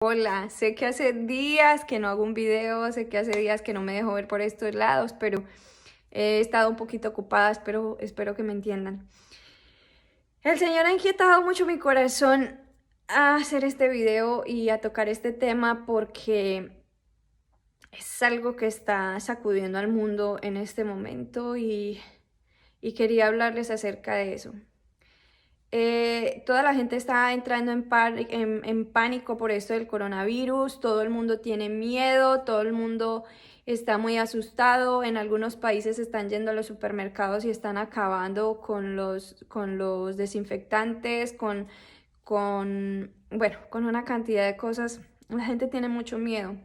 Hola, sé que hace días que no hago un video, sé que hace días que no me dejo ver por estos lados, pero he estado un poquito ocupada, espero que me entiendan. El Señor ha inquietado mucho mi corazón a hacer este video y a tocar este tema porque es algo que está sacudiendo al mundo en este momento y quería hablarles acerca de eso. Toda la gente está entrando en pánico por esto del coronavirus, todo el mundo tiene miedo, todo el mundo está muy asustado. En algunos países están yendo a los supermercados y están acabando con los desinfectantes, con una cantidad de cosas. La gente tiene mucho miedo.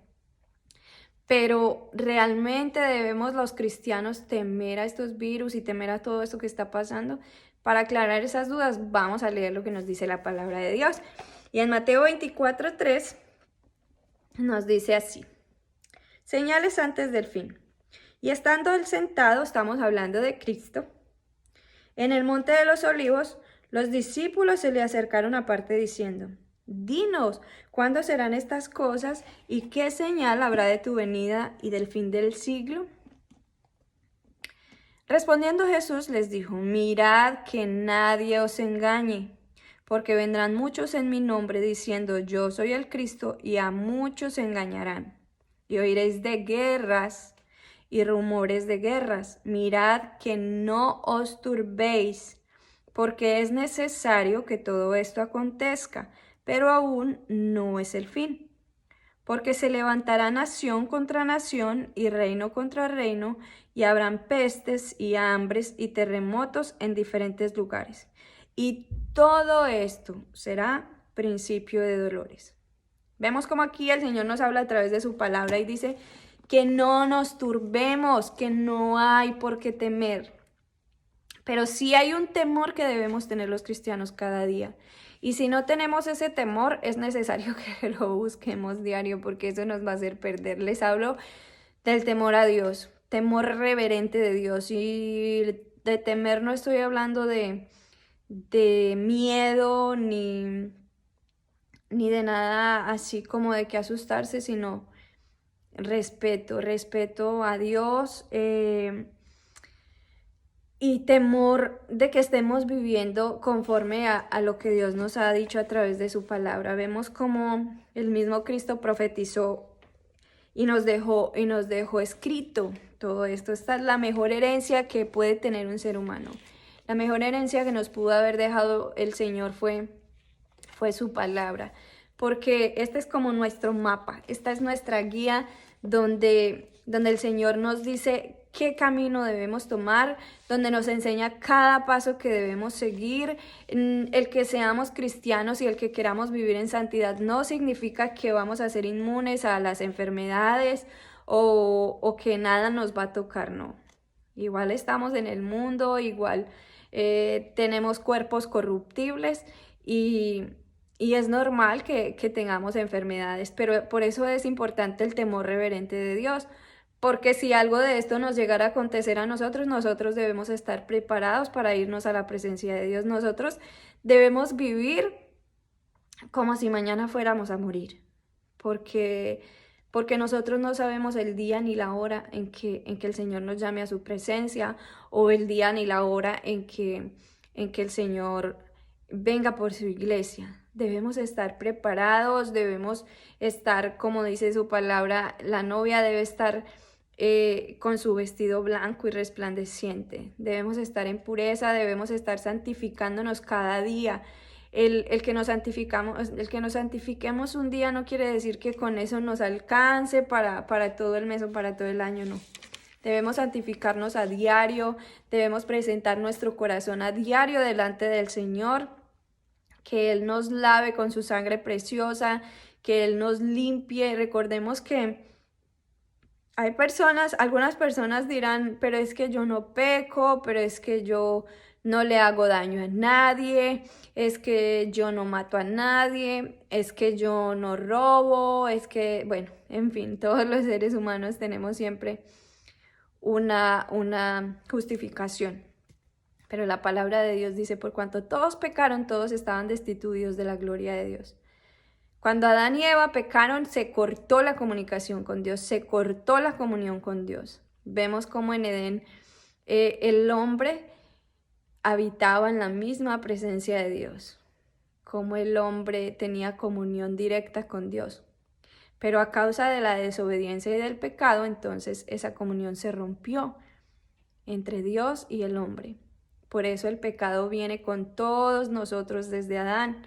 Pero realmente debemos los cristianos temer a estos virus y temer a todo esto que está pasando. Para aclarar esas dudas, vamos a leer lo que nos dice la palabra de Dios. Y en Mateo 24:3 nos dice así: señales antes del fin. Y estando él sentado, estamos hablando de Cristo, en el monte de los olivos, los discípulos se le acercaron aparte diciendo: dinos, ¿cuándo serán estas cosas y qué señal habrá de tu venida y del fin del siglo? Respondiendo Jesús les dijo: mirad que nadie os engañe, porque vendrán muchos en mi nombre diciendo: yo soy el Cristo, y a muchos engañarán. Y oiréis de guerras y rumores de guerras. Mirad que no os turbéis, porque es necesario que todo esto acontezca, pero aún no es el fin. Porque se levantará nación contra nación y reino contra reino, y habrán pestes y hambres y terremotos en diferentes lugares. Y todo esto será principio de dolores. Vemos como aquí el Señor nos habla a través de su palabra y dice que no nos turbemos, que no hay por qué temer. Pero sí hay un temor que debemos tener los cristianos cada día. Y si no tenemos ese temor, es necesario que lo busquemos diario, porque eso nos va a hacer perder. Les hablo del temor a Dios, temor reverente de Dios. Y de temer no estoy hablando de miedo ni de nada así como de que asustarse, sino respeto a Dios. Y temor de que estemos viviendo conforme a lo que Dios nos ha dicho a través de su palabra. Vemos como el mismo Cristo profetizó y nos dejó escrito todo esto. Esta es la mejor herencia que puede tener un ser humano. La mejor herencia que nos pudo haber dejado el Señor fue su palabra, porque este es como nuestro mapa, esta es nuestra guía donde el Señor nos dice qué camino debemos tomar, donde nos enseña cada paso que debemos seguir. El que seamos cristianos y el que queramos vivir en santidad no significa que vamos a ser inmunes a las enfermedades o que nada nos va a tocar, no. Igual estamos en el mundo, igual tenemos cuerpos corruptibles y es normal que tengamos enfermedades, pero por eso es importante el temor reverente de Dios, porque si algo de esto nos llegara a acontecer a nosotros, nosotros debemos estar preparados para irnos a la presencia de Dios. Nosotros debemos vivir como si mañana fuéramos a morir, porque nosotros no sabemos el día ni la hora en que el Señor nos llame a su presencia, o el día ni la hora en que el Señor venga por su iglesia. Debemos estar preparados, debemos estar, como dice su palabra, la novia debe estar con su vestido blanco y resplandeciente. Debemos estar en pureza, debemos estar santificándonos cada día. El que nos santifiquemos un día no quiere decir que con eso nos alcance para todo el mes o para todo el año, no. Debemos santificarnos a diario, debemos presentar nuestro corazón a diario delante del Señor, que Él nos lave con su sangre preciosa, que Él nos limpie. Recordemos que hay personas, algunas personas dirán: pero es que yo no peco, pero es que yo no le hago daño a nadie, es que yo no mato a nadie, es que yo no robo, es que, bueno, en fin, todos los seres humanos tenemos siempre una justificación. Pero la palabra de Dios dice: por cuanto todos pecaron, todos estaban destituidos de la gloria de Dios. Cuando Adán y Eva pecaron, se cortó la comunicación con Dios, se cortó la comunión con Dios. Vemos como en Edén el hombre habitaba en la misma presencia de Dios, como el hombre tenía comunión directa con Dios. Pero a causa de la desobediencia y del pecado, entonces esa comunión se rompió entre Dios y el hombre. Por eso el pecado viene con todos nosotros desde Adán.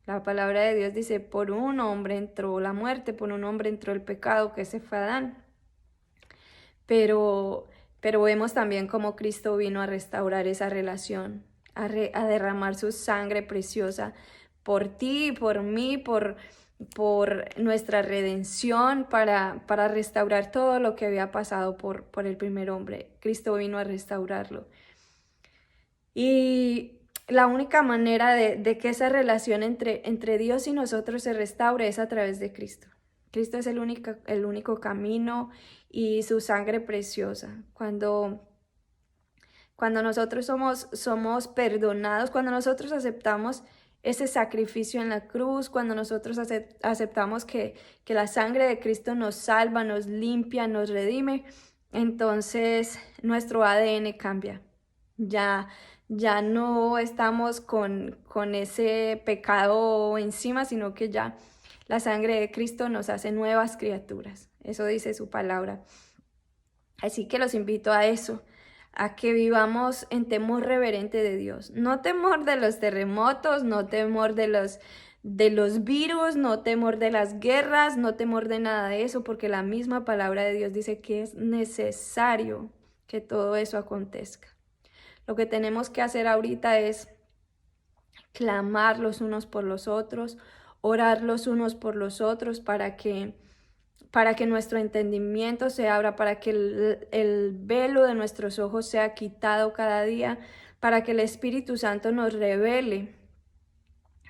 La palabra de Dios dice, por un hombre entró la muerte, por un hombre entró el pecado, que ese fue Adán. Pero vemos también cómo Cristo vino a restaurar esa relación, a derramar su sangre preciosa por ti, por mí, por nuestra redención, para restaurar todo lo que había pasado por el primer hombre. Cristo vino a restaurarlo. Y la única manera de que esa relación entre Dios y nosotros se restaure es a través de Cristo. Cristo es el único camino y su sangre preciosa. Cuando nosotros somos perdonados, cuando nosotros aceptamos ese sacrificio en la cruz, cuando nosotros aceptamos que la sangre de Cristo nos salva, nos limpia, nos redime, entonces nuestro ADN cambia. Ya no estamos con ese pecado encima, sino que ya la sangre de Cristo nos hace nuevas criaturas. Eso dice su palabra. Así que los invito a eso, a que vivamos en temor reverente de Dios. No temor de los terremotos, no temor de los virus, no temor de las guerras, no temor de nada de eso, porque la misma palabra de Dios dice que es necesario que todo eso acontezca. Lo que tenemos que hacer ahorita es clamar los unos por los otros, orar los unos por los otros para que nuestro entendimiento se abra, para que el velo de nuestros ojos sea quitado cada día, para que el Espíritu Santo nos revele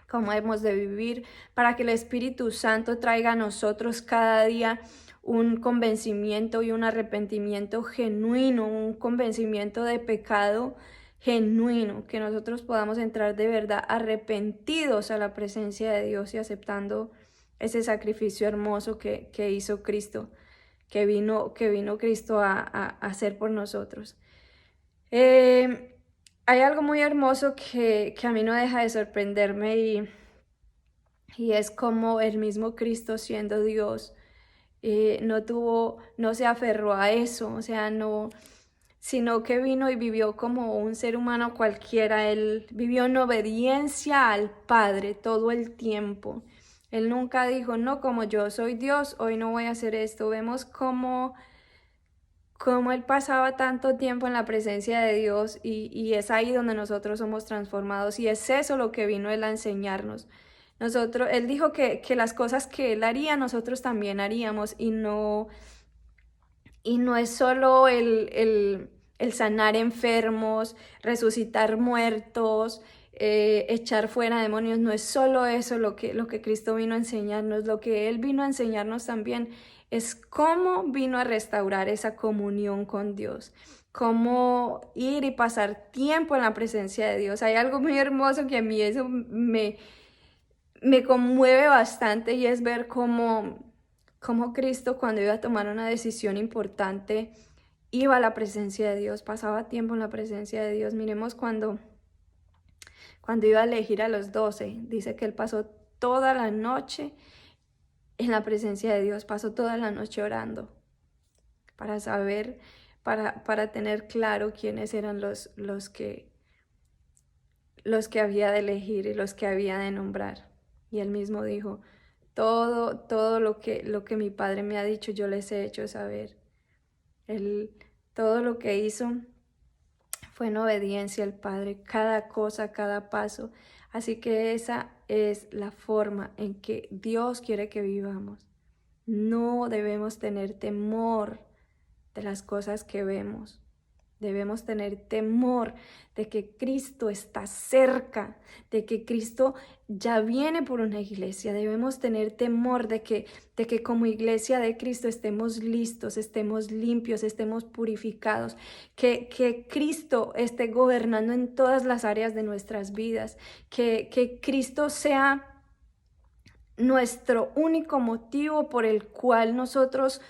cómo hemos de vivir, para que el Espíritu Santo traiga a nosotros cada día un convencimiento y un arrepentimiento genuino, un convencimiento de pecado genuino, que nosotros podamos entrar de verdad arrepentidos a la presencia de Dios y aceptando ese sacrificio hermoso que hizo Cristo, que vino Cristo a hacer por nosotros. Hay algo muy hermoso que a mí no deja de sorprenderme y es como el mismo Cristo siendo Dios, no se aferró a eso, o sea, no, sino que vino y vivió como un ser humano cualquiera. Él vivió en obediencia al Padre todo el tiempo. Él nunca dijo, no, como yo soy Dios, hoy no voy a hacer esto. Vemos cómo él pasaba tanto tiempo en la presencia de Dios y es ahí donde nosotros somos transformados y es eso lo que vino Él a enseñarnos. Él dijo que las cosas que Él haría, nosotros también haríamos y no es solo el sanar enfermos, resucitar muertos, echar fuera demonios, no es solo eso lo que Cristo vino a enseñarnos. Lo que Él vino a enseñarnos también es cómo vino a restaurar esa comunión con Dios, cómo ir y pasar tiempo en la presencia de Dios. Hay algo muy hermoso que a mí eso me conmueve bastante y es ver cómo Cristo, cuando iba a tomar una decisión importante, iba a la presencia de Dios, pasaba tiempo en la presencia de Dios. Miremos cuando iba a elegir a los 12, dice que Él pasó toda la noche en la presencia de Dios, pasó toda la noche orando para saber, para tener claro quiénes eran los que había de elegir y los que había de nombrar. Y Él mismo dijo, todo lo que mi Padre me ha dicho, yo les he hecho saber. Todo lo que hizo fue en obediencia al Padre, cada cosa, cada paso. Así que esa es la forma en que Dios quiere que vivamos. No debemos tener temor de las cosas que vemos. Debemos tener temor de que Cristo está cerca, de que Cristo ya viene por una iglesia. Debemos tener temor de que como iglesia de Cristo estemos listos, estemos limpios, estemos purificados, que Cristo esté gobernando en todas las áreas de nuestras vidas, que Cristo sea nuestro único motivo por el cual nosotros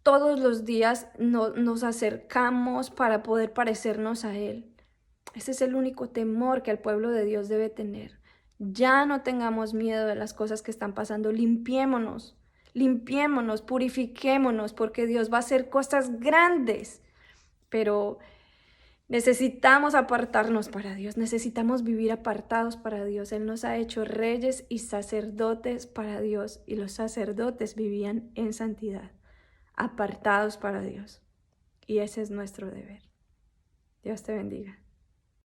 todos los días nos acercamos para poder parecernos a Él. Ese es el único temor que el pueblo de Dios debe tener. Ya no tengamos miedo de las cosas que están pasando. Limpiémonos, purifiquémonos, porque Dios va a hacer cosas grandes. Pero necesitamos apartarnos para Dios, necesitamos vivir apartados para Dios. Él nos ha hecho reyes y sacerdotes para Dios, y los sacerdotes vivían en santidad, apartados para Dios. Y ese es nuestro deber. Dios te bendiga.